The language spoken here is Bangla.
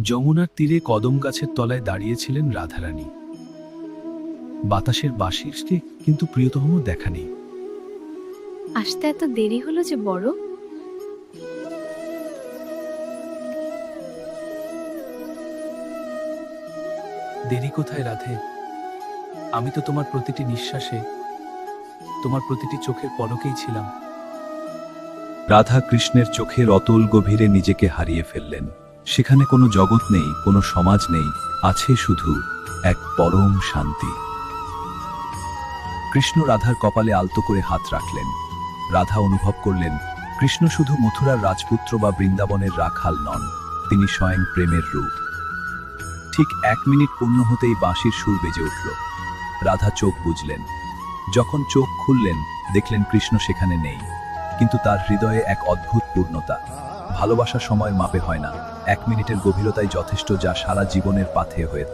যমুনার তীরে কদম গাছের তলায় দাঁড়িয়েছিলেন রাধারানী। বাতাসের বাঁশিরকে কিন্তু প্রিয়তম দেখা নেই। আসতে এত দেরি হলো যে বড়। দেরি কোথায় রাধে? আমি তো তোমার প্রতিটি নিঃশ্বাসে, তোমার প্রতিটি চোখের পলকেই ছিলাম। রাধা কৃষ্ণের চোখের অতল গভীরে নিজেকে হারিয়ে ফেললেন। সেখানে কোনো জগৎ নেই, কোনো সমাজ নেই, আছে শুধু এক পরম শান্তি। কৃষ্ণ রাধার কপালে আলতো করে হাত রাখলেন। রাধা অনুভব করলেন কৃষ্ণ শুধু মথুরার রাজপুত্র বা বৃন্দাবনের রাখাল নন, তিনি স্বয়ং প্রেমের রূপ। ঠিক 1 মিনিট পূর্ণ হতেই বাঁশির সুর বেজে উঠল। রাধা চোখ বুজলেন। যখন চোখ খুললেন দেখলেন কৃষ্ণ সেখানে নেই, কিন্তু তার হৃদয়ে এক অদ্ভুত পূর্ণতা। ভালোবাসা সময় মাপে হয় না, 1 মিনিটের গভীরতাই যথেষ্ট, যা সারা জীবনের পাথে হয়ে